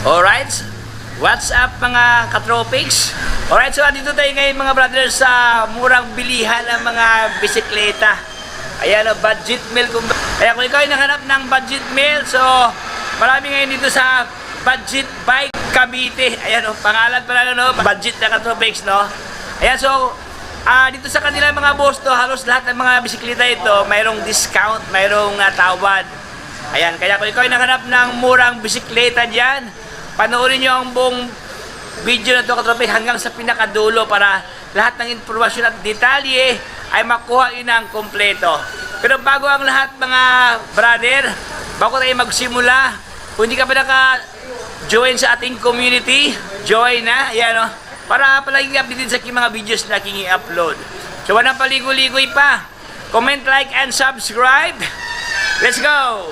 Alright, what's up mga katropics? Alright, so dito tayo ngayon mga brothers sa murang bilihan ng mga bisikleta. Ayan o, budget meal. Kaya kung ikaw ay naghanap ng budget meal, so marami ngayon dito sa Budget Bike Cavite. Ayan o, pangalan pa lang, no? Budget na katropics, no? Ayan, so dito sa kanila mga boss to, halos lahat ng mga bisikleta ito mayroong discount, mayroong tawad. Ayan, kaya kung ikaw ay naghanap ng murang bisikleta dyan, panoorin nyo ang buong video na ito katropic hanggang sa pinakadulo para lahat ng informasyon at detalye ay makuha yun ng kompleto. Pero bago ang lahat mga brother, bago tayo magsimula, kung hindi ka pa naka-join sa ating community, join na, yan o, para palaging updated sa aking mga videos na aking i-upload. So walang paligoy-ligoy pa, comment, like, and subscribe. Let's go!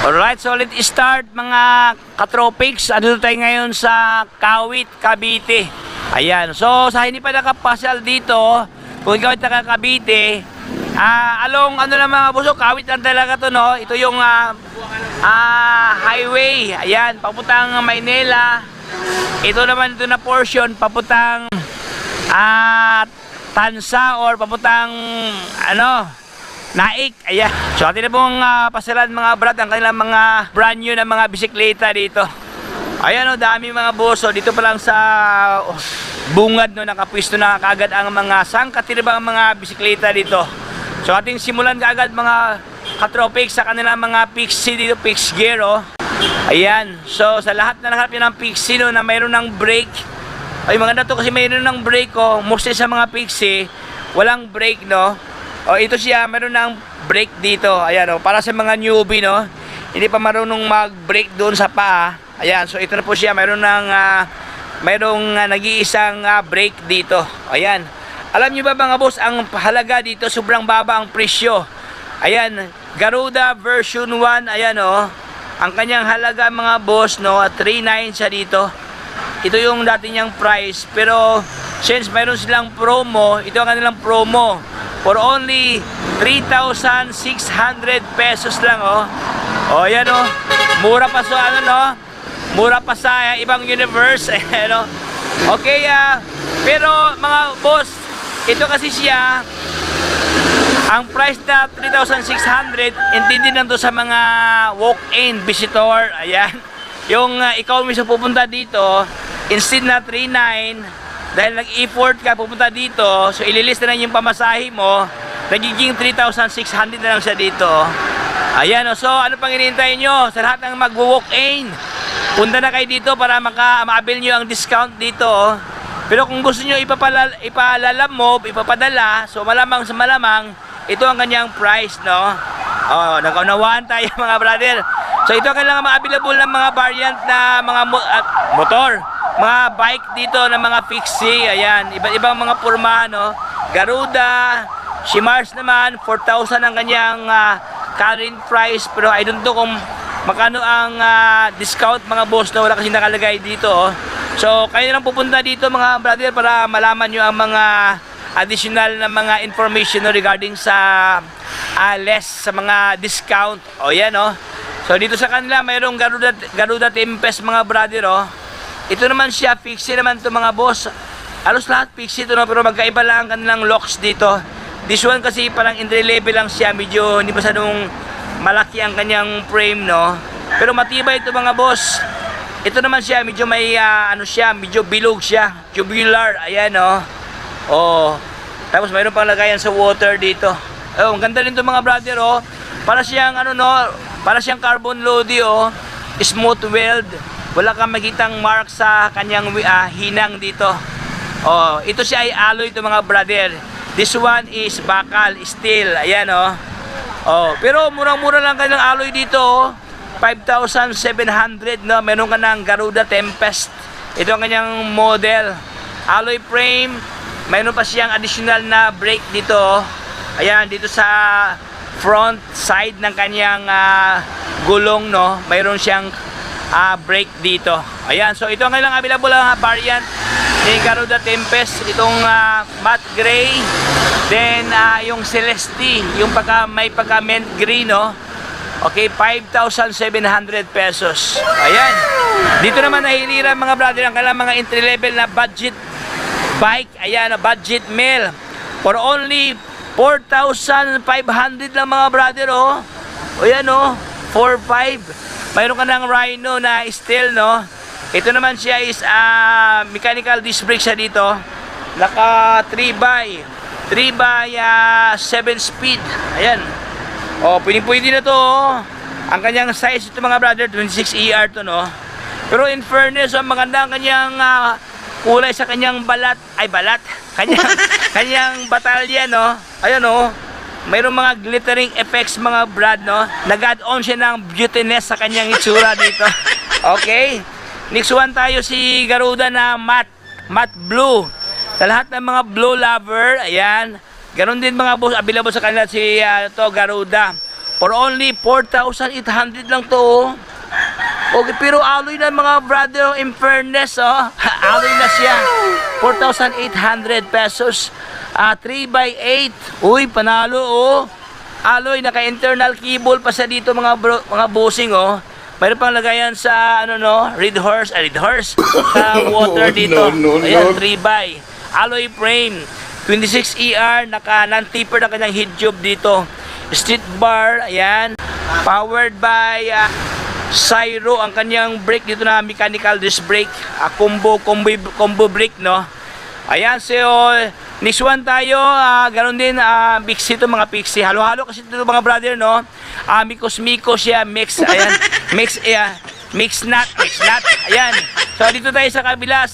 Alright, so let's start mga katropics. Ano tayo ngayon sa Kawit, Cavite. Ayan, so sa hindi pa nakapasyal dito, kung ikaw ay taga Cavite, along ano lang mga buso, Kawit lang talaga to, no? Ito yung highway. Ayan, papuntang Maynila. Ito naman, ito na portion papuntang Tansa or papuntang Naik. Ayan. So atin na pong pasyalan mga brad ang kanilang mga brand new na mga bisikleta dito. Ayan o, dami mga boso. Dito pa lang sa bungad no, nakapwisto na kaagad ang mga sangkatiribang mga bisikleta dito. So ating simulan kaagad mga katropics sa kanilang mga Pixie dito, Pix Gear o. Ayan. So sa lahat na nakahanap ng Pixie no, na mayroon ng brake. Ay maganda to kasi mayroon ng brake o. Mostly sa mga Pixie, walang brake no. O ito siya, meron ng brake dito. Ayan o, para sa mga newbie no, hindi pa marunong mag-brake doon sa paa. Ayan, so ito na po siya, mayroong nag-iisang brake dito. Ayan. Alam niyo ba mga boss, ang halaga dito sobrang baba ang presyo. Ayan, Garuda version 1, ayan o. Ang kanyang halaga mga boss no, 3.9 siya dito. Ito yung dati niyang price, pero since mayroon silang promo, ito ang kanilang promo. For only 3,600 pesos lang oh. Oh, yan oh. Mura pa sa mura pa sa ibang universe ano. Okay, pero mga boss, ito kasi siya ang price na 3,600, intindi lang to sa mga walk-in visitor. Ayan. Yung ikaw mismo pupunta dito, instead na 3,900, dahil nag-effort ka pupunta dito, so ililista na yung pamasahe mo, nagiging 3,600 na lang siya dito. Ayan, so ano pang hinihintay nyo? Sa lahat ng mag-walk-in, punta na kayo dito para ma-avail nyo ang discount dito. Pero kung gusto nyo ipapadala, so malamang sa malamang, ito ang kanyang price, no? Oh, nagkaunawaan tayo mga brother. So ito ang kailangan ma-available ng mga variant na mga motor, mga bike dito ng mga Pixie. Ayan, iba't ibang mga porma no. Garuda, Shimars naman 4,000 ang kanyang current price, pero I don't know kung magkano ang discount mga boss no, wala kasi nakalagay dito oh. So kayo lang pupunta dito mga brother para malaman nyo ang mga additional na mga information no, regarding sa less sa mga discount. O yan oh. So dito sa kanila mayroong Garuda Tempest mga brother oh. Ito naman siya, Pixie naman to mga boss. Halos lahat Pixie to no, pero magkaiba lang ang kanilang locks dito. This one kasi parang entry level lang siya, medyo hindi masyadong malaki ang kanyang frame no. Pero matibay ito mga boss. Ito naman siya, medyo may medyo bilog siya, tubular. Ayan oh. Oh. Tapos mayroon pang lagayan sa water dito. Oh, ang ganda rin to mga brother oh. Para siyang para siyang carbon lodi oh. Smooth weld. Wala kang makitang mark sa kanyang hinang dito. Oh, ito siya ay alloy to mga brother. This one is bakal, steel. Ayan oh. Oh, pero murang-mura lang kanyang alloy dito oh. 5,700 no. Meron ka ng Garuda Tempest. Ito ang kanyang model. Alloy frame. Mayroon pa siyang additional na brake dito oh. Ayan, dito sa front side ng kanyang gulong no. Mayroon siyang brake dito. Ayan, so ito ang kailang available variant ni Garuda Tempest, itong matte gray, then yung Celeste, yung may pagka mint green, no? Okay, 5,700 pesos. Ayan. Dito naman nahihiliran mga brother ang kailang mga entry level na budget bike. Ayan, budget mail. For only 4,500 lang mga brother, oh. O yan, oh. 4,500. Mayroon ka ng Rhino na steel, no? Ito naman siya is mechanical disc brake siya dito. Naka 3x 7 speed. Ayan. Oh, pwede na to, oh. Ang kanyang size ito mga brother, 26ER to, no? Pero in fairness, ang maganda ang kanyang kulay sa kanyang kanyang batalya, no? Ayan, no? Mayroong mga glittering effects mga brad, no? Nag-add-on siya ng beautiness sa kanyang itsura dito. Okay? Next one tayo si Garuda na matte blue. Sa lahat ng mga blue lover, ayan. Ganon din mga boss, available sa kanila si Garuda. For only 4,800 lang to, oh. Okay, pero alloy na mga brother, in fairness, oh. Alloy na siya. 4,800 pesos. 3x8. Uy, panalo, oh. Alloy, naka-internal cable pa sa dito mga bossing, oh. Mayroon pang lagayan sa red horse sa water dito. Ayan, 3x. Alloy frame. 26ER, naka non-taper na kanyang head tube dito. Street bar, ayan. Powered by Syro, ang kanyang brake dito na mechanical disc brake. Combo brake, no? Ayan, so next one tayo, ganoon din, Pixie to mga Pixie. Halo-halo kasi ito mga brother, no? Mikos siya, mix, ayan. Mix nut. Ayan. So dito tayo sa kabila,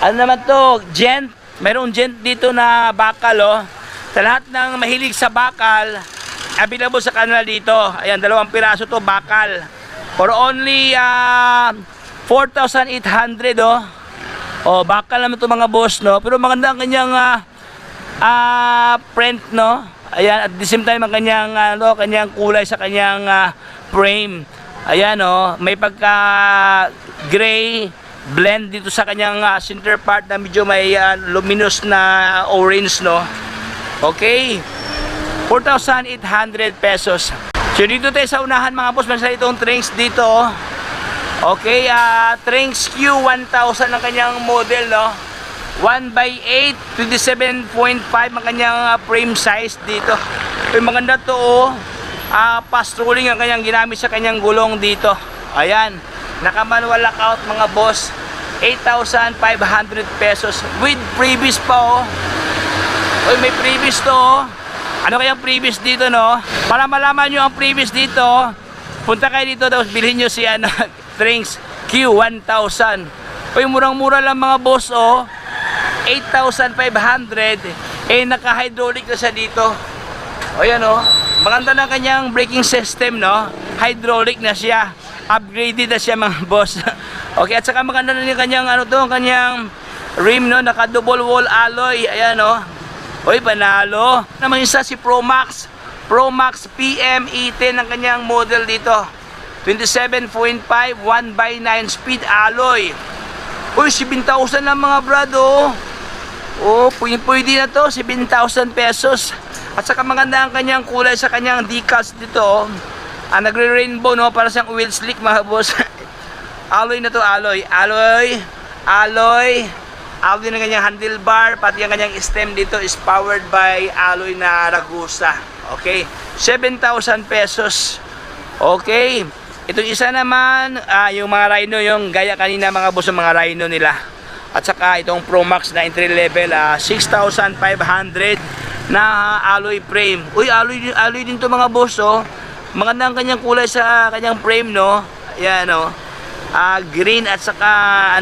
ano naman to, Gent. Mayroong gent dito na bakal, oh. Sa lahat ng mahilig sa bakal, available sa kanila dito. Ayan, 2 piraso to, bakal. For only 4,800, oh. Oh, bakal naman to mga boss, no. Pero maganda ang kanyang print, no. Ayan, at the same time ang kanyang kanyang kulay sa kanyang frame. Ayan, oh, may pagka gray blend dito sa kanyang center part na medyo may luminous na orange, no. Okay, 4,800 pesos. So dito tayo sa unahan mga boss, masaya itong Trinx dito, oh. Okay, Trinx Q1000 ang kanyang model, no. 1x8, 27.5 ang kanyang frame size dito. Yung maganda to, oh. Fast rolling ang kanyang ginamit sa kanyang gulong dito. Ayan, naka-manual lockout mga boss. 8,500 pesos with previous pa, oh. Oy, may previous to, oh. Ano kayang previous dito, no? Para malaman nyo ang previous dito, punta kayo dito, tapos bilhin nyo si Trinx Q1000. Oy, murang-mura lang mga boss, oh. 8,500. Naka-hydraulic na siya dito. O yan, oh. Maganda na kanyang braking system, no? Hydraulic na siya. Upgraded na siya mga boss. Okay, at saka maganda na yung kanyang kanyang rim, no? Naka double wall alloy. Ayan, oh. Oy, panalo. Naman isa si Promax PM-E10 ang kanyang model dito. 27.5 1x9 speed alloy. Uy, 7,000 lang mga brad, oh. Oh, pwede na to, 7,000 pesos. At saka maganda ang kanyang kulay sa kanyang decals dito, oh. Nagre-rainbow, no, para siyang wheel slick mga boss. Alloy na to, alloy na kanyang handlebar, pati ang kanyang stem dito is powered by alloy na Ragusa. Okay, 7,000 pesos. Okay, itong isa naman, yung mga Rhino, yung gaya kanina mga boss, yung mga Rhino nila. At saka itong Promax na entry level, 6,500 na alloy frame. Uy, alloy din to mga boss, oh. Maganda ang kanyang kulay sa kanyang frame, no. Ayan, oh. Green at saka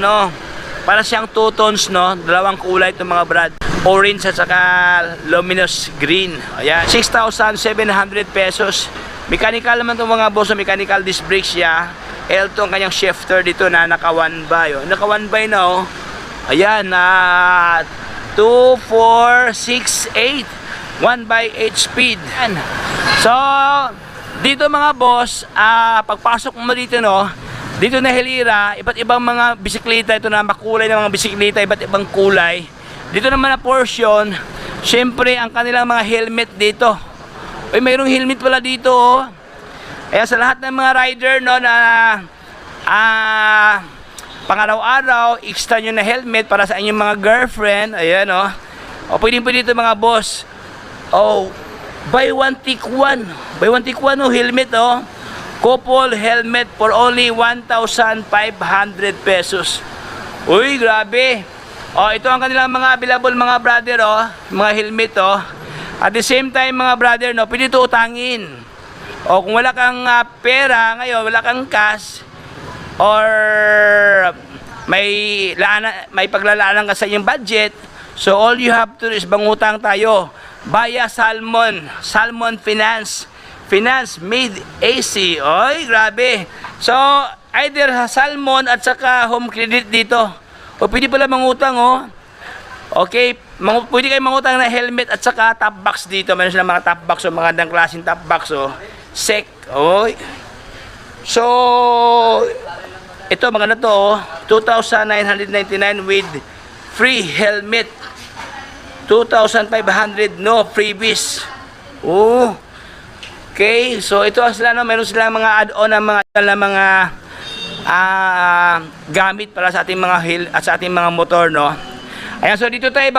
para siyang two tones, no. Dalawang kulay itong mga brad. Orange at saka luminous green. Ayan, 6,700 pesos. Mechanical naman itong mga boss, mechanical disc brake siya. L2 ang kanyang shifter dito na naka 1x, oh. Naka 1x na, oh. Ayan, 2, 4, 6, 8 1x8 speed. Ayan. So dito mga boss, pagpasok mo dito, no, Dito na Hilira, iba't ibang mga bisikleta, ito na makulay ng mga bisikleta, iba't ibang kulay. Dito naman na portion, syempre ang kanilang mga helmet dito. Uy, mayroong helmet pala dito, oh. Kaya sa lahat ng mga rider, no, na pang-araw-araw, extra nyo na helmet para sa inyong mga girlfriend, ayan, oh. O, pwede dito mga boss. Oh, buy one take one. Buy one take one, oh, helmet, oh. Couple helmet for only 1,500 pesos. Uy, grabe. Oh, ito ang kanilang mga available mga brother, oh. Mga helmet, oh. At the same time mga brother, no, pwede ito utangin. O kung wala kang pera ngayon, wala kang cash, or may paglalaanan ka sa iyong budget, so all you have to do is bangutang tayo via Salmon Finance made AC. Oy, grabe. So, either Salmon at saka home credit dito. O pwede pala mangutang, oh. Okay, pwede kayo mangutang na helmet at saka top box dito. Meron silang mga top box, o magandang klaseng top box, oh. Sec. Oy. So, ito maganda to, oh. 2,999 with free helmet. 2,500 no freebies. Oh. Okay, so ito sila, no, meron silang mga add-on ng mga gamit para sa ating mga at sa ating mga motor, no. Ayan, so dito tayo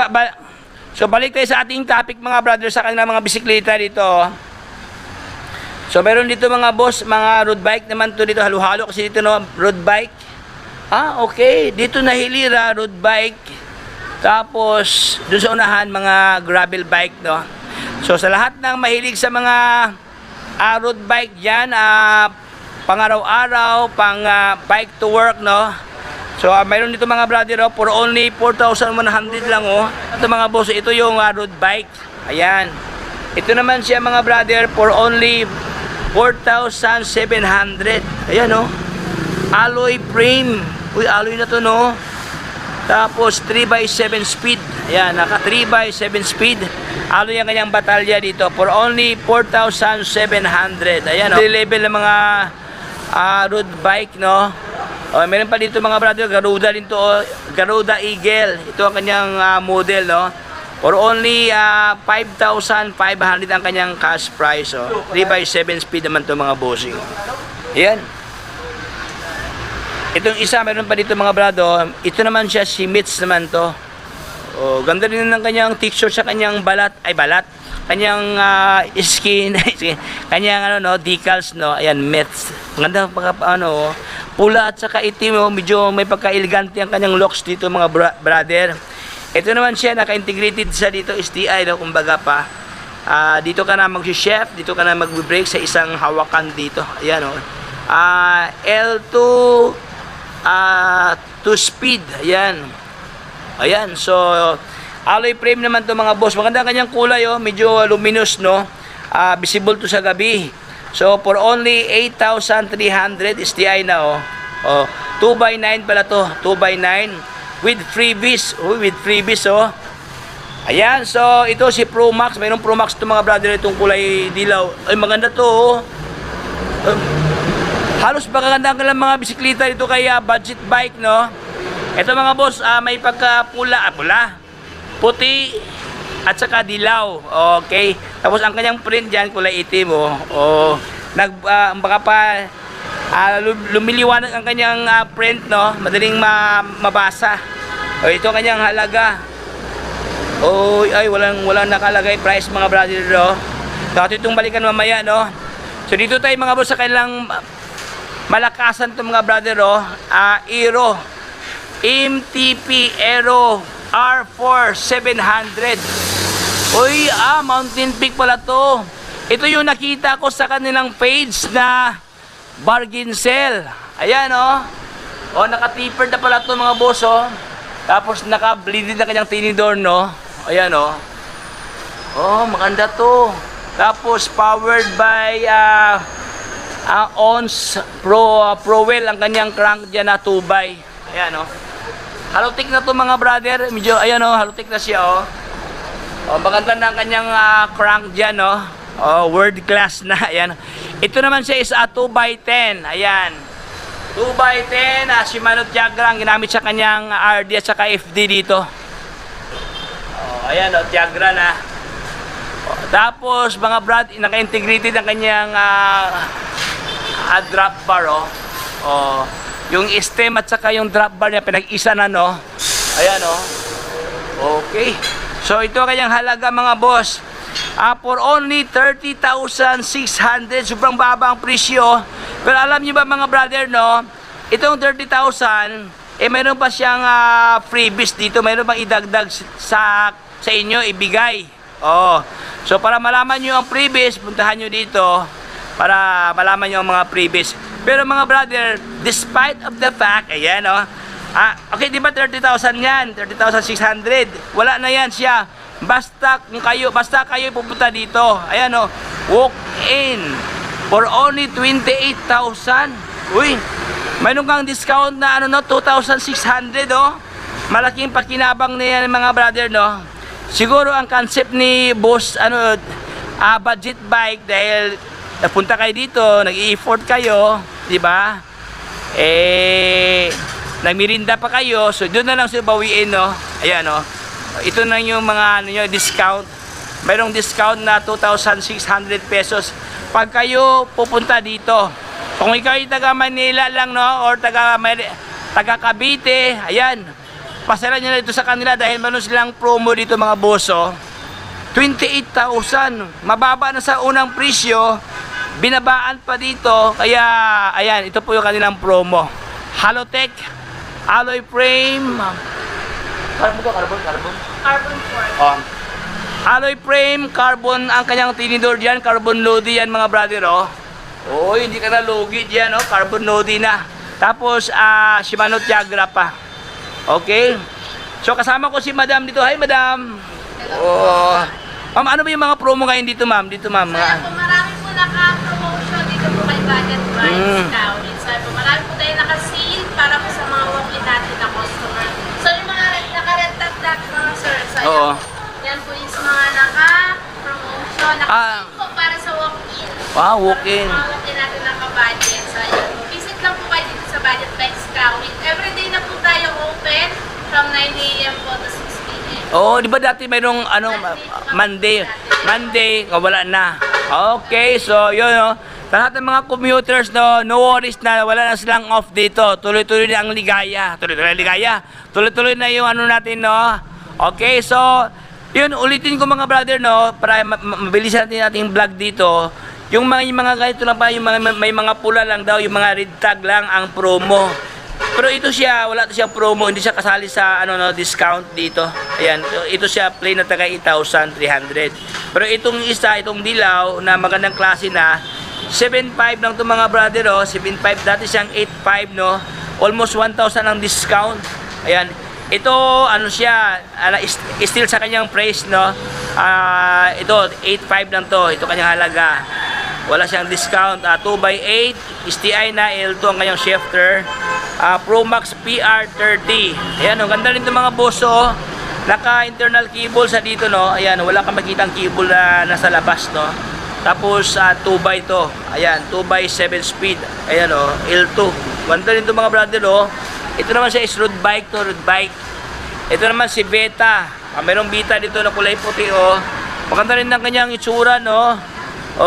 so balik tayo sa ating topic mga brothers, sa kanilang mga bisikleta dito, oh. So meron dito mga boss, mga road bike naman to dito, halo-halo kasi dito, no, road bike. Okay, dito na Hilira road bike. Tapos doon sa unahan mga gravel bike, no. So sa lahat ng mahilig sa mga road bike diyan, pang-araw-araw, pang bike to work, no. So mayroon dito mga brother, oh, for only 4,100 lang, oh. Ito mga boss, ito yung road bike. Ayan. Ito naman siya mga brother for only 4,700. Ayan, oh. Alloy frame. Uy, alloy na to, no. Tapos 3x7 speed. Ayan, naka 3x7 speed. Alloy ang kanyang batalya dito for only 4,700. Ayan, oh. Level ng mga road bike, no. Meron pa dito mga brother, Garuda din to, oh. Garuda Eagle. Ito ang kanyang model, no. For only 5,500 ang kanyang cash price, oh. 3x7 speed naman to mga bossing. Ayan. Itong isa, meron pa dito mga brado. Ito naman siya, si Mitz naman to. Oh, ganda rin ng kanyang texture sa kanyang balat. Kanyang skin. Kanyang decals, no. Ayan, Mitz. Ganda pagka pula at saka itim, oh. Medyo may pagka-elegante ang kanyang looks dito mga brother. Ito naman siya, naka-integrated sa dito STI, no, kumbaga pa. Dito ka na mag-chef, dito ka na mag-brake sa isang hawakan dito. Ayan, oh. L2 2 speed. Ayan. Ayan, so alloy frame naman to mga boss. Maganda ang kanyang kulay, oh. Medyo luminous, no. Visible to sa gabi. So for only 8,300 STI na, oh. 2x9 pala to, 2x9 with freebies. With freebies, oh. Ayan, so ito si Pro Max. Mayroong Pro Max to mga brother, itong kulay dilaw. Ay, maganda to, oh. Halos magaganda ang mga bisikleta dito kaya budget bike, no. Ito mga boss, may pagka-pula, puti at saka dilaw. Okay. Tapos ang kanyang print diyan kulay itim, oh. Baka pa lumiliwanag ang kanyang print, no. Madaling mabasa. Ito ang kanyang halaga. Ay, walang nakalagay price mga brother, no. Dapat itong balikan mamaya, no. So dito tayo mga boss sa kanilang malakasan to mga brother, oh. Aero MTP Aero R4 700. Uy, Mountain Peak pala to. Ito yung nakita ko sa kanilang page na bargain sale. Ayan, oh. Naka-tapered na pala to mga boss, oh. Tapos naka-bleeded na kanyang tinidor, no. Ayan, oh. Maganda to. Tapos powered by ONS Prowell ang kanyang crank dyan na 2x. Ayan, oh. Halutik na to mga brother. Medyo, ayan, oh, halutik na siya, oh. Maganda na ang kanyang crank dyan, oh. World class na. Ayan. Ito naman siya is 2x10. Ayan. 2x10 Shimano Tiagra ang ginamit sa kanyang RD at saka FD dito. Ayan Tiagra na. Tapos mga brad, naka-integrated ang kanyang drop bar yung stem at saka yung drop bar niya pinag-isa na ayan okay. So ito kanyang halaga mga boss. For only 30,600, sobrang baba ang presyo. Pero alam niyo ba mga brother itong 30,000 mayroon pa siyang freebies dito, mayroon pang idagdag sa inyo, ibigay. So para malaman niyo ang freebies, puntahan niyo dito para malaman niyo ang mga freebies. Pero mga brother, despite of the fact, ayan okay, di ba 30,000 yan? 30,600. Wala na yan siya. Basta kayo pupunta dito. Ayan walk in for only 28,000. Uy, mayroon kang discount na 2,600 Malaking pakinabang na yan mga brother Siguro ang concept ni boss budget bike dahil napunta kayo dito, nag-i-effort kayo, di ba? Nagmirinda pa kayo, so doon na lang siya bawiin, Ayan, ito na yung mga discount. Mayroong discount na 2,600 pesos pag kayo pupunta dito. Kung ikaw ay taga Manila lang, or taga Cavite, ayan, pasara nyo na dito sa kanila dahil meron silang promo dito mga boso. 28,000, mababa na sa unang presyo, binabaan pa dito, kaya ayan, ito po yung kanilang promo. Halotech alloy frame, carbon alloy frame, carbon ang kanyang tinidor diyan, carbon lodi yan mga brother hindi ka na lugi diyan carbon lodi na. Tapos Shimano Tiagra pa. Okay? So kasama ko si Madam dito. Hi Madam. Ma'am, ano ba yung mga promo ngayon dito ma'am? Marami po naka-promotion dito po kay Budget Bikes now. Marami po tayo naka-seal para po sa mga walk-in natin na customer. So yung mga naka-rentat mga sir, yan po yung mga naka-promotion. Naka-seal po para sa walk-in. Walk-in. Mga walk-in natin naka-budget. So visit lang po kayo dito sa Budget Bikes Kawit. Everyday na po tayo open from 9 AM po to 6 PM. Di ba dati mayroong Monday wala na. Okay, so yun lahat ng mga commuters no worries na, wala na silang off dito. Tuloy-tuloy na ang ligaya. Tuloy-tuloy na yung natin Okay, so yun, ulitin ko mga brother para mabilisan natin ating vlog dito. Yung mga ganito lang pa, yung may mga pula lang daw, yung mga red tag lang ang promo. Pero ito siya, wala siyang promo, hindi siya kasali sa discount dito. Ayan, ito siya plain na taga 8,300. Pero itong itong dilaw na magandang klase na 7,500 lang to mga brother 7,500, dati siyang 8,500 almost 1,000 ang discount. Ayan, ito siya still sa kanyang price ito 8,500 lang to, ito kanyang halaga. Wala siyang discount. 2x8 STI na L2 ang kanyang shifter. Pro Max PR30. Ayan ganda rin 'tong mga boso. Naka internal cable sa dito Ayan, wala kang makitang cable na nasa labas Tapos 2x to. Ayan, 2x7 speed. Ayan L2. Ganda rin 'tong mga brother Ito naman siya is road bike to, road bike. Ito naman si Beta. Mayroong Beta dito na kulay puti Maganda rin ng kanyang itsura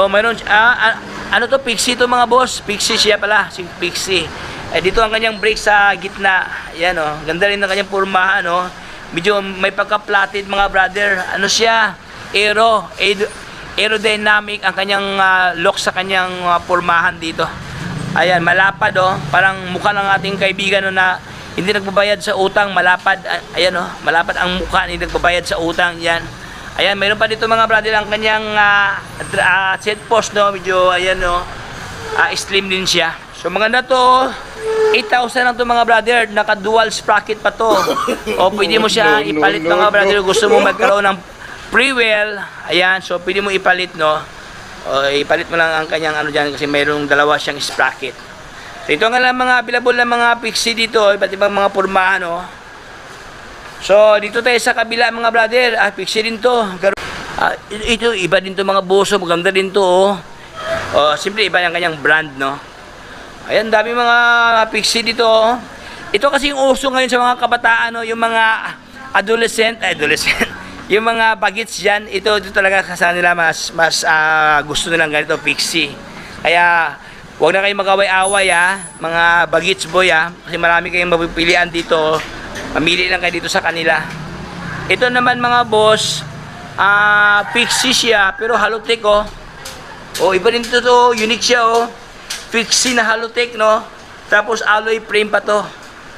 mayroon to, Pixie to mga boss. Pixie siya pala, si Pixie. Dito ang kanyang brake sa gitna. Ayan ganda rin ng kanyang pormahan Medyo may pagka-platted mga brother. Siya? Aerodynamic ang kanyang lock sa kanyang pormahan dito. Ayan, malapad parang mukha ng ating kaibigan na hindi nagbabayad sa utang, malapad. Ayan malapad ang mukha, hindi nagbabayad sa utang. Yan. Ayan, mayroon pa dito mga brother ang kanyang set post medyo ayan slim din siya. So maganda to. 8,000 lang to mga brother, naka dual sprocket pa to. Pwede mo siya ipalit mga brother, gusto mo magkaroon ng pre-wheel. Ayan, so pwede mo ipalit ipalit mo lang ang kanyang diyan kasi mayroong dalawa siyang sprocket. So ito nga lang mga available na mga Pixie dito, iba't ibang mga pormahan So dito tayo sa kabila mga brother, Pixie din to. Ito iba din to mga boso, maganda din to Siyempre iba yung kanyang brand Ayan, dami mga pixie dito. Oh. Ito kasi yung uso ngayon sa mga kabataan, no? Yung mga adolescent, yung mga bagets dyan, ito talaga sa nila mas gusto nilang ganito, pixie. Kaya, huwag na kayong mag-away-away, mga bagets boy, kasi marami kayong mapipilian dito. Mamili lang kayo dito sa kanila. Ito naman mga boss, pixie siya, pero halotech, oh. Oh, iba din ito to, unique siya, oh. Pixie na halotech, no? Tapos alloy frame pa to.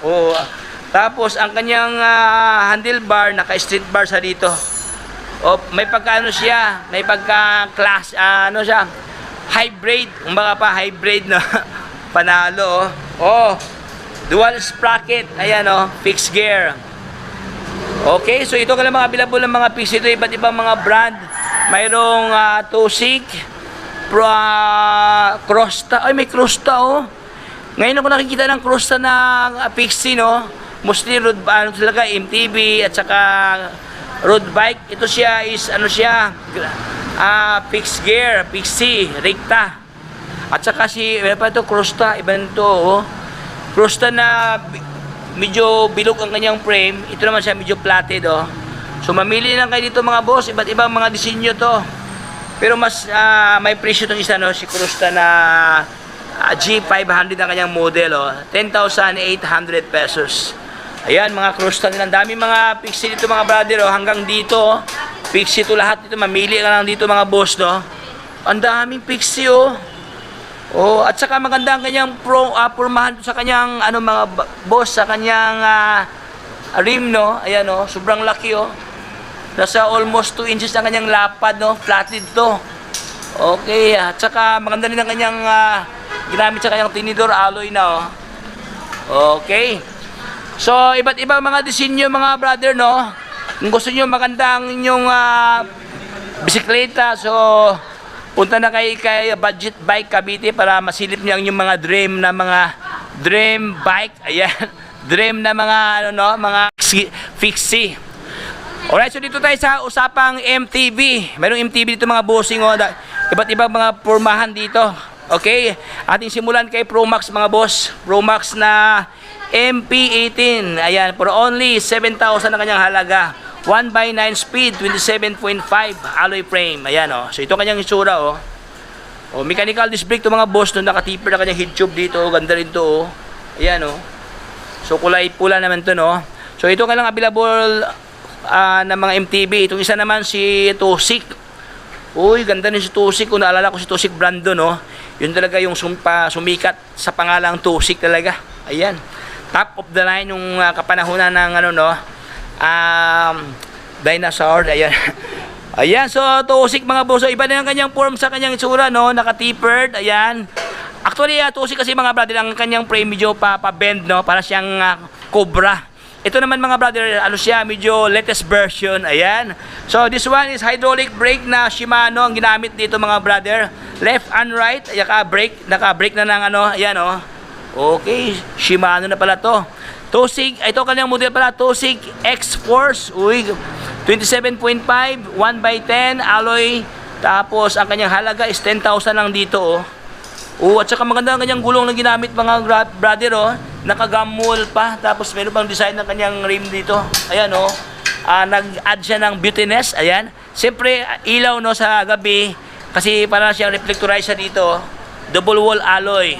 Oh, tapos ang kanyang handlebar naka-street bar sa dito. Oh, may pagkaano siya, may pagka-class ano siya, hybrid, kumbaga pa hybrid no. Panalo oh. Oh, dual sprocket, ayan oh, fixed gear. Okay, so ito ka lang mga available ng mga pixie ito, iba't ibang mga brand. Mayroong Tosik, Crosta. Ay, may Crosta oh. Ngayon ako nakikita ng Crosta na pixie no. Mostly road talaga MTB at saka road bike. Ito siya is ano siya, fixed gear, pixie, Ricta. At saka si pa ito Crosta, iba nito oh. Crosta na medyo bilog ang kanyang frame. Ito naman siya medyo platted oh. So mamili lang kayo dito mga boss, iba't ibang mga disenyo to. Pero mas may presyo itong isa no, si Crosta na G500 ang kanyang model oh, 10,800 pesos. Ayan mga Crosta nila, dami mga pixie dito mga brother oh, hanggang dito oh. Pixie to lahat dito, mamili ka lang dito mga boss no. Ang daming pixie oh. Oh, at saka maganda ang kanyang pormahan sa kanyang ano mga boss, sa kanyang rim no. Ayan oh, sobrang laki oh. Nasa almost 2 inches ang kanyang lapad, no? Flatted to. Okay, at saka maganda rin ang kanyang ginamit sa kanyang tinidor, alloy na, oh. Okay. So, iba't ibang mga disenyo, mga brother, no? Kung gusto nyo maganda ang inyong bisikleta, so, punta na kay Budget Bike Cavite para masilip niyo ang inyong mga dream bike. Ayan. Dream na mga, ano, no? Mga fixie. Alright, so dito tayo sa usapang MTB. Mayroong MTB dito mga bossing oh. Iba't ibang mga pormahan dito. Okay, ating simulan kay Pro Max mga boss. Pro Max na MP18. Ayan, for only 7,000 ang kanyang halaga. 1x9 speed, 27.5 alloy frame. Ayan oh. So ito kanyang itsura oh. Oh, mechanical disc brake to mga boss. No, naka-taper na kanyang head tube dito. Ganda rin to oh. Ayan oh. So kulay pula naman to no. So ito kailang available ng mga MTB. Itong isa naman si Tosik. Uy, ganda rin si Tosik. Kung naalala ko si Tosik Brando, no? Yun talaga yung sumikat sa pangalang Tosik talaga. Ayan. Top of the line yung kapanahunan ng ano, no? Dinosaur. Ayan. Ayan. So, Tosik mga boss. So, iba na yung kanyang form sa kanyang itsura, no? Naka-tapered. Ayan. Actually, Tosik kasi mga brother, ang kanyang frame medyo pa-bend, no? Para siyang cobra. Ito naman mga brother, ano siya, medyo latest version. Ayan. So this one is hydraulic brake na Shimano ang ginamit dito mga brother. Left and right, naka-brake na ng ano, ayan oh. Okay, Shimano na pala to. Tosig, ito kanyang model pala, Tosig X-Force. Uy, 27.5, 1x10 alloy. Tapos ang kanyang halaga is 10,000 lang dito oh. Oh, at saka maganda ang kanyang gulong na ginamit mga brother oh. Nakagamol pa. Tapos meron pang design ng kanyang rim dito. Ayan oh. Nag-add siya ng beautiness. Ayan. Siyempre ilaw no sa gabi. Kasi para siyang reflectorizer dito. Double wall alloy.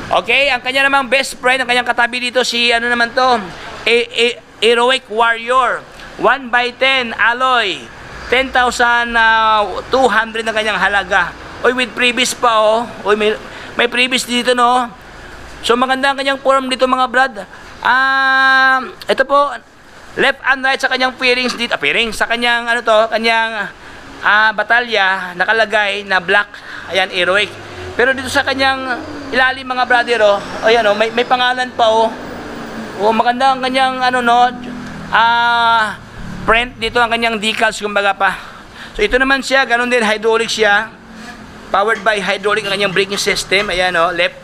Okay, ang kanya namang best friend, ang kanyang katabi dito si ano naman to. Heroic Warrior. 1x10 alloy. 10,200 ang kanyang halaga. Oy, with previous pa oh. Oy, may previous dito no. So maganda ang kanyang form dito mga brad. Ito po left and right sa kanyang fairings dito. Fairings sa kanyang ano to, kanyang batalya nakalagay na black. Ayan, heroic. Pero dito sa kanyang ilalim mga brother oh. Ayan oh, may pangalan pa oh. Oh, maganda ang kanyang ano no. Print dito ang kanyang decals kumbaga pa. So ito naman siya, ganun din hydraulic siya. Powered by hydraulic ang kanyang braking system. Ayan o, left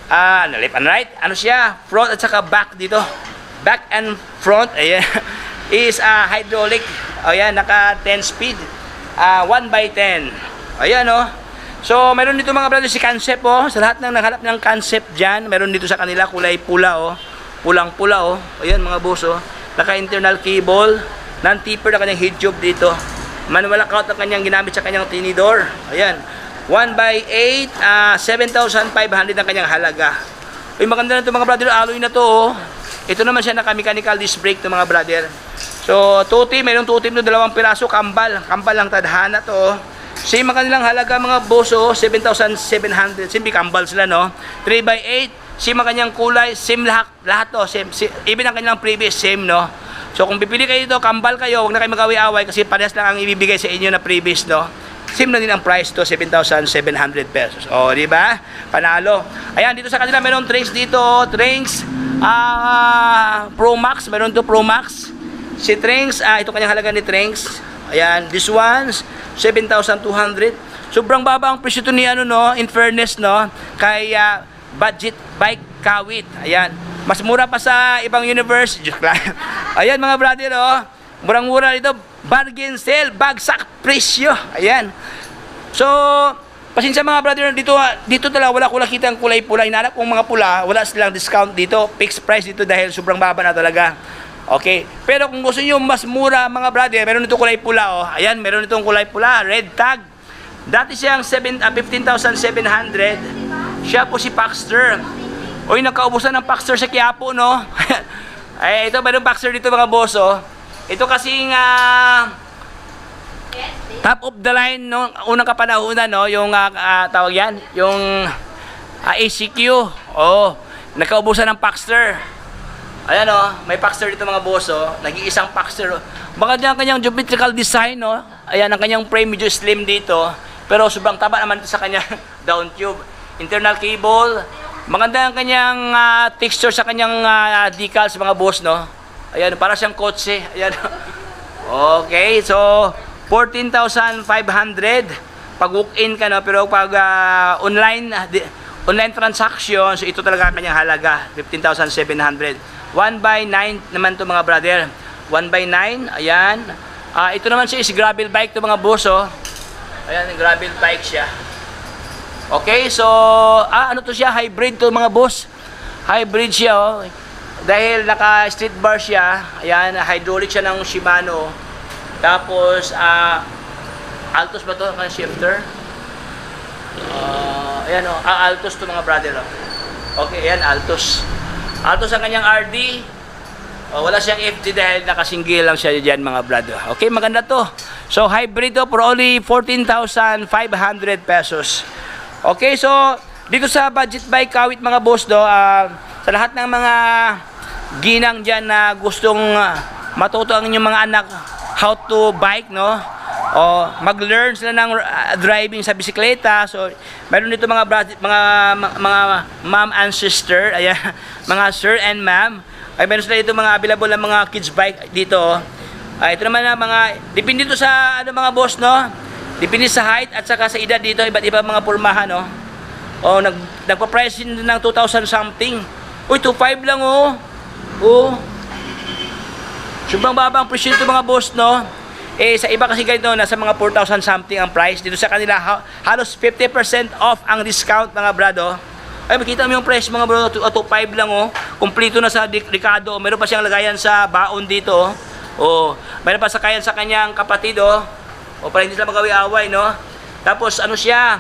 and right. Ano siya? Front at saka back dito. Back and front, ayan, is hydraulic. Ayan, naka 10 speed. 1x10. Ayan o. So, meron dito mga brother si Concept, oh. Sa lahat ng naghanap ng Concept dyan, meron dito sa kanila kulay pula, oh. Pulang-pula, oh. Ayan, mga boss, oh. Naka-internal cable. Non-tipper na kanyang head tube dito. Manual account na kanyang ginamit sa kanyang tinidor. Ayan. 1x8, 7,500 ang kanyang halaga. Uy, maganda na ito mga brother. Alloy na to, oh. Ito naman siya naka-mechanical disc brake to mga brother. So, tuti, mayroong tuti no, 2 piraso, kambal. Kambal lang tadhana to, oh. Same ang kanilang halaga mga boss, oh, 7,700. Same kambal sila, no? 3x8, same ang kanyang kulay, same lahat to, same. Even ang kanilang previous, same, no? So kung pipili kayo dito, kambal kayo, huwag na kayo mag-away-away kasi parehas lang ang ibibigay sa inyo na previous, no? Same na din ang price to, 7,700 pesos. O, di ba? Panalo. Ayan, dito sa kanila meron Trains dito, Trains Pro Max, meron to Pro Max. Si Trains, ito kanyang halaga ni Trains. Ayan, this one's 7,200. Sobrang baba ang presyo to ni ano, no, in fairness, no, kay budget bike Kawit. Ayan, mas mura pa sa ibang universe. Ayan mga brother, oh, murang-mura dito, bargain sale, bagsak presyo. Ayan. So, pasensya mga brother, dito talaga wala ko nakita ang kulay pula. Hinanap kong mga pula, wala silang discount dito, fixed price dito dahil sobrang baba na talaga. Okay, pero kung gusto niyo mas mura mga brother, meron itong kulay pula, oh. Ayan, meron itong kulay pula, red tag. Dati siyang 15,700. Siya po si Paxter. Uy, nakaubusan ng Paxter sa Quiapo, no? Ay, ito meron Paxter dito mga boss, oh. Ito kasing top of the line no, unang kapanahunan, no, yung tawag yan, yung ACQ. Oh, nakaubusan ng Paxter. Ayan, oh, may Paxter dito mga boss, oh. Nag-iisang Paxter, oh. Maganda ang kanyang geometrical design, no. Ayan, ang kanyang frame medyo slim dito. Pero sobrang taba naman ito sa kanyang down tube. Internal cable. Maganda ang kanyang texture sa kanyang decals mga boss, no. Ayan, para siyang kotse. Ayan. Okay, so 14,500 pag walk-in ka, no. Pero pag online transaction, so ito talaga ang kanyang halaga, 15,700. 1x9 naman to mga brother. 1x9, ayan. Ito naman siya is gravel bike to mga boss, oh. Ayan, gravel bike siya. Okay, so ano to siya, hybrid to mga boss. Hybrid siya, oh. Dahil naka street bar siya. Ayan, hydraulic siya ng Shimano. Tapos Altos ba to, ang shifter? Ayan, oh. Altos to mga brother, oh. Okay, ayan, Altos. Altos ang kanyang RD. Wala siyang FD dahil nakasinggil lang siya dyan mga brother. Okay, maganda to. So, hybrid to for only 14,500 pesos. Okay, so, dito sa budget bike Kawit mga boss, do, sa lahat ng mga ginang dyan na gustong matuto ang inyong mga anak how to bike, no? O mag-learn sila ng driving sa bisikleta. So meron dito mga ma'am and sister, ayan, mga sir and ma'am. Ay meron sila dito mga available na mga kids bike dito. Ito naman na mga depende dito sa ano mga boss, no. Depende sa height at saka sa edad dito, iba't iba mga pormahan, no. O nagpa-price din ng 2,000 something. Uy, 2,500 lang, oh. Oh. Sobrang baba ang presyo nito mga boss, no. Sa iba kasi ganito, nasa mga 4,000 something ang price. Dito sa kanila, halos 50% off ang discount mga brado. Ay, makita mo yung price mga bro, 2,500 lang, oh. Kumplito na sa Ricardo. Meron pa siyang lagayan sa baon dito, oh. Oh, meron pa sakayan sa kanyang kapatid, oh. O para hindi sila magawi-away, no. Tapos ano siya?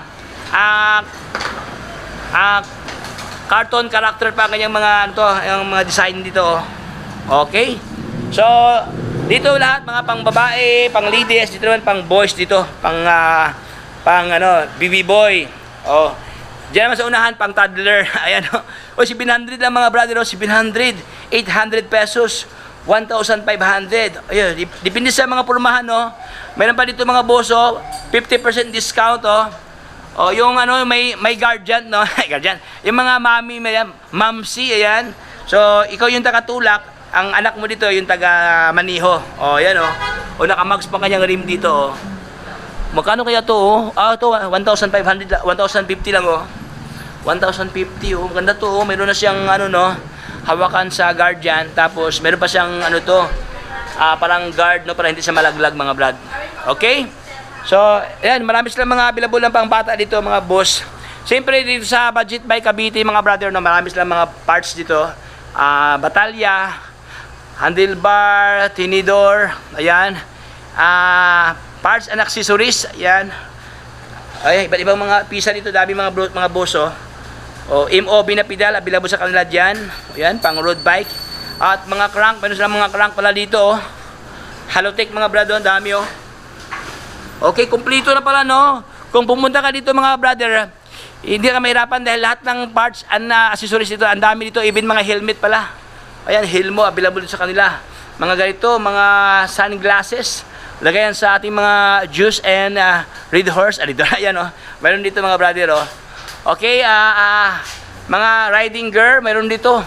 Cartoon character pa kanyang mga ano to, yung mga design dito, oh. Okay? So, dito lahat mga pang babae, pang ladies, dito naman pang boys dito, pang ano, BB boy. Oh. Diyan naman sa unahan pang toddler. Ayan, oh. O 700 lang mga brother, oh, 700, 800 pesos, 1,500. Ayun, depende sa mga pormahan, no. Meron pa dito mga boss, oh, 50% discount, oh. Oh, yung ano, may guardian, no. Guardian. Yung mga mami, mamsi, ayan. So, ikaw yung takatulak. Ang anak mo dito, yung taga maniho. O, yan, o. O, nakamags pa kanyang rim dito, o. Magkano kaya to, o? Ito, 1,500, 1,050 lang, o. 1,050, o. Maganda to, o. Meron na siyang, ano, no, hawakan sa guardian. Tapos, meron pa siyang, ano to, parang guard, no, para hindi siya malaglag, mga brad. Okay? So, ayan, marami silang mga available ng pang bata dito, mga boss. Siyempre, dito sa Budget Bike Cavite, mga brother, no, marami silang mga parts dito. Batalya, handlebar, tinidor, ayan. Parts and accessories, ayan. Ay, iba't ibang mga pisa dito, dami mga boss, oh. MOB na pedal, available sa kanila dyan. Ayan, pang road bike. At mga crank, meron silang mga crank pala dito, oh. Halotech, mga brother, ang dami, oh. Okay, kumpleto na pala, no? Kung pumunta ka dito, mga brother, hindi ka mahirapan dahil lahat ng parts and accessories dito, ang dami dito, even mga helmet pala. Ayan, helmo, available dito sa kanila. Mga ganito, mga sunglasses, lagayan sa ating mga juice and red horse. Dito, ayan, oh. Mayroon dito, mga brother, oh. Okay, mga riding gear, mayroon dito.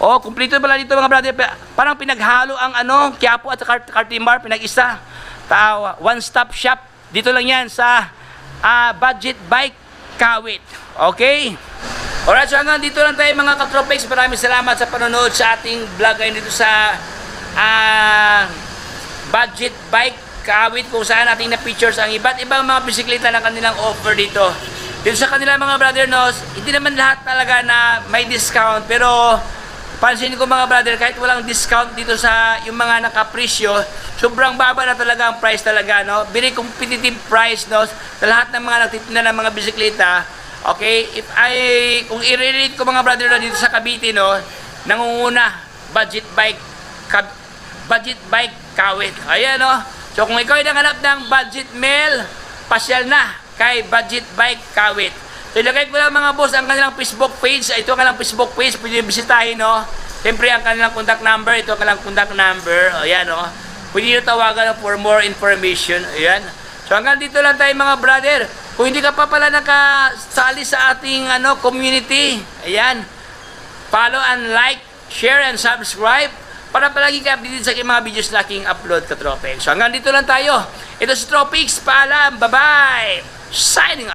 Oh, kumpleto pala dito, mga brother. Parang pinaghalo ang Quiapo at Cartimbar, pinag-isa. One-stop shop. Dito lang yan sa Budget Bike Kawit. Okay? Alright, so hanggang dito lang tayo, mga katropex. Maraming salamat sa panonood sa ating vlog ngayon dito sa Budget Bike Kawit, kung saan ating na-pictures ang iba't ibang mga bisikleta na kanilang offer dito. Dito sa kanila, mga brother, no, hindi naman lahat talaga na may discount, pero pansin ko, mga brother, kahit walang discount dito sa yung mga nakapresyo, sobrang baba na talaga ang price talaga, no? Very competitive price, no? Sa lahat ng mga nagtitinda ng mga bisikleta. Okay? Kung i-relate ko, mga brother, no, dito sa Cavite, no, nangunguna, Budget Bike Kawit. Ayan, no? So, kung ikaw ay nanganap ng budget meal, pasyal na kay Budget Bike Kawit. So, ilagay ko lang, mga boss, ang kanilang Facebook page. Ito ang kanilang Facebook page. Pwede bisitahin, no? Siyempre, ang kanilang contact number. Ito ang kanilang contact number. Ayan, no? Pwede nyo tawagan for more information. Ayan. So, hanggang dito lang tayo, mga brother. Kung hindi ka pa pala nakasali sa ating community, ayan, follow and like, share and subscribe para palagi ka updated sa aking mga videos na aking upload, ka Tropex. So, hanggang dito lang tayo. Ito si Tropex. Paalam. Bye-bye. Signing